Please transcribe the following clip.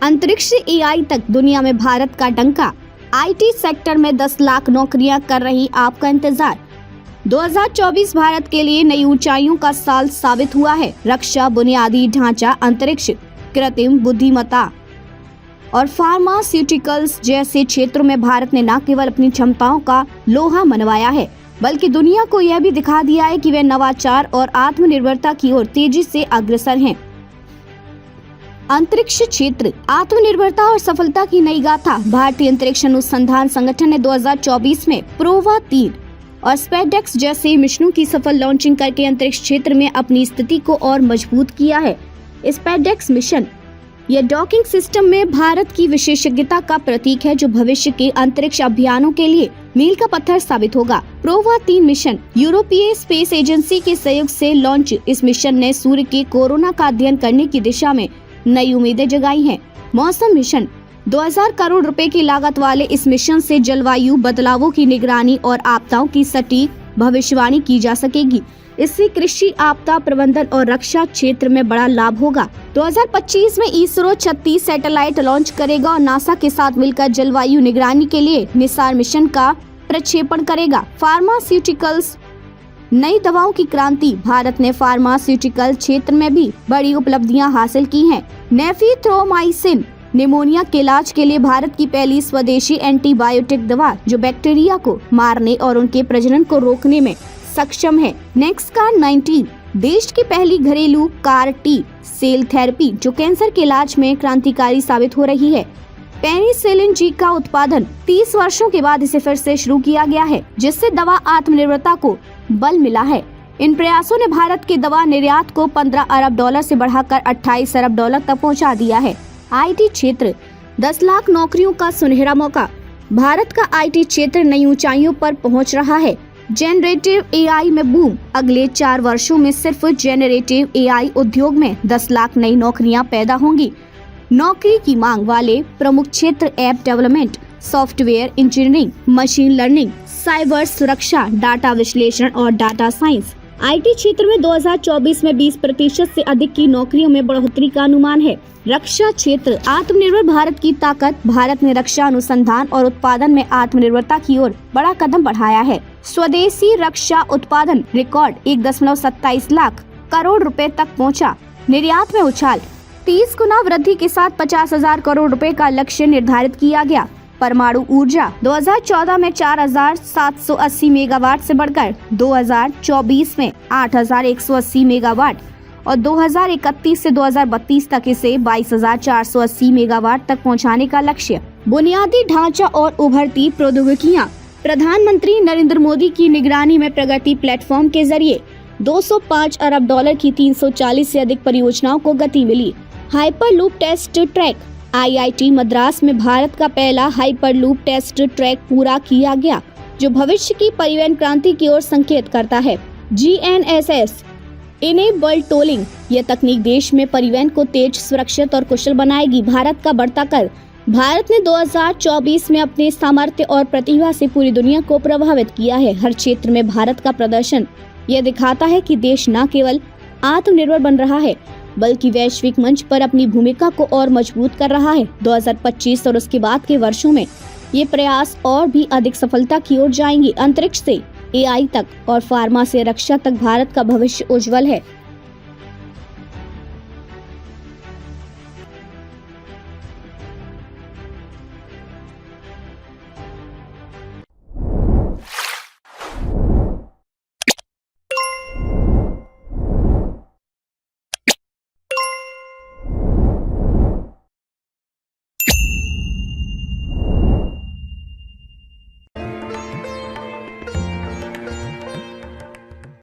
अंतरिक्ष से एआई तक दुनिया में भारत का डंका। आईटी सेक्टर में 10 लाख नौकरियां कर रही आपका इंतजार। 2024 भारत के लिए नई ऊंचाइयों का साल साबित हुआ है। रक्षा, बुनियादी ढांचा, अंतरिक्ष, कृत्रिम बुद्धिमत्ता और फार्मास्यूटिकल्स जैसे क्षेत्रों में भारत ने न केवल अपनी क्षमताओं का लोहा मनवाया है, बल्कि दुनिया को यह भी दिखा दिया है कि वे नवाचार और आत्मनिर्भरता की ओर तेजी से अग्रसर हैं। अंतरिक्ष क्षेत्र, आत्मनिर्भरता और सफलता की नई गाथा। भारतीय अंतरिक्ष अनुसंधान संगठन ने 2024 में प्रोवा 3 और स्पेसएक्स जैसे मिशनों की सफल लॉन्चिंग करके अंतरिक्ष क्षेत्र में अपनी स्थिति को और मजबूत किया है। स्पेसएक्स मिशन यह डॉकिंग सिस्टम में भारत की विशेषज्ञता का प्रतीक है, जो भविष्य के अंतरिक्ष अभियानों के लिए मील का पत्थर साबित होगा। प्रोवा 3 मिशन यूरोपीय स्पेस एजेंसी के सहयोग से लॉन्च। इस मिशन ने सूर्य के कोरोना का अध्ययन करने की दिशा में नई उम्मीदें जगाई हैं। मौसम मिशन 2000 करोड़ रुपए की लागत वाले इस मिशन से जलवायु बदलावों की निगरानी और आपदाओं की सटीक भविष्यवाणी की जा सकेगी। इससे कृषि, आपदा प्रबंधन और रक्षा क्षेत्र में बड़ा लाभ होगा। 2025 में इसरो 36 सैटेलाइट लॉन्च करेगा और नासा के साथ मिलकर जलवायु निगरानी के लिए निसार मिशन का प्रक्षेपण करेगा। फार्मास्यूटिकल्स, नई दवाओं की क्रांति। भारत ने फार्मास्यूटिकल क्षेत्र में भी बड़ी उपलब्धियां हासिल की हैं। नेफिथ्रोमाइसिन निमोनिया के इलाज के लिए भारत की पहली स्वदेशी एंटीबायोटिक दवा, जो बैक्टीरिया को मारने और उनके प्रजनन को रोकने में सक्षम है। नेक्सकार 19 देश की पहली घरेलू कार टी सेल थेरेपी, जो कैंसर के इलाज में क्रांतिकारी साबित हो रही है। पेनिसिलिन जी का उत्पादन 30 वर्षों के बाद इसे फिर से शुरू किया गया है, जिससे दवा आत्मनिर्भरता को बल मिला है। इन प्रयासों ने भारत के दवा निर्यात को 15 अरब डॉलर से बढ़ाकर 28 अरब डॉलर तक पहुंचा दिया है। आईटी क्षेत्र, 10 लाख नौकरियों का सुनहरा मौका। भारत का आईटी क्षेत्र नई ऊंचाइयों पर पहुंच रहा है। जेनरेटिव एआई में बूम। अगले 4 वर्षों में सिर्फ जेनरेटिव एआई उद्योग में 10 लाख नई नौकरियां पैदा होंगी। नौकरी की मांग वाले प्रमुख क्षेत्र app development, software engineering, machine learning, cyber सुरक्षा, डाटा विश्लेषण और डाटा साइंस। आईटी क्षेत्र में 2024 में 20% से अधिक की नौकरियों में बढ़ोतरी का अनुमान है। रक्षा क्षेत्र, आत्मनिर्भर भारत की ताकत। भारत ने रक्षा अनुसंधान और उत्पादन में आत्मनिर्भरता की ओर बड़ा कदम बढ़ाया है। स्वदेशी रक्षा उत्पादन रिकॉर्ड 1.27 लाख करोड़ रुपए तक पहुंचा। निर्यात में उछाल, 30 गुना वृद्धि के साथ 50,000 करोड़ रुपए का लक्ष्य निर्धारित किया गया। परमाणु ऊर्जा 2014 में 4,780 मेगावाट से बढ़कर 2024 में 8,180 मेगावाट और 2031 से 2032 तक इसे 22,480 मेगावाट तक पहुंचाने का लक्ष्य। बुनियादी ढांचा और उभरती प्रौद्योगिकियां। प्रधानमंत्री नरेंद्र मोदी की निगरानी में प्रगति प्लेटफॉर्म के जरिए 205 अरब डॉलर की 340 से अधिक परियोजनाओं को गति मिली। Hyperloop test track, IIT Madras में भारत का पहला हाइपरलूप टेस्ट ट्रैक पूरा किया गया, जो भविष्य की परिवहन क्रांति की ओर संकेत करता है। जीएनएसएस इनेबल्ड टोलिंग, यह तकनीक देश में परिवहन को तेज, सुरक्षित और कुशल बनाएगी। भारत का बढ़ता कर। भारत ने 2024 में अपने सामर्थ्य और प्रतिभा से पूरी दुनिया को प्रभावित किया है। हर क्षेत्र में भारत का प्रदर्शन यह दिखाता है कि देश न केवल आत्मनिर्भर बन रहा है, बल्कि वैश्विक मंच पर अपनी भूमिका को और मजबूत कर रहा है। 2025 और उसके बाद के वर्षों में ये प्रयास और भी अधिक सफलता की ओर जाएंगे। अंतरिक्ष से एआई तक और फार्मा से रक्षा तक भारत का भविष्य उज्जवल है।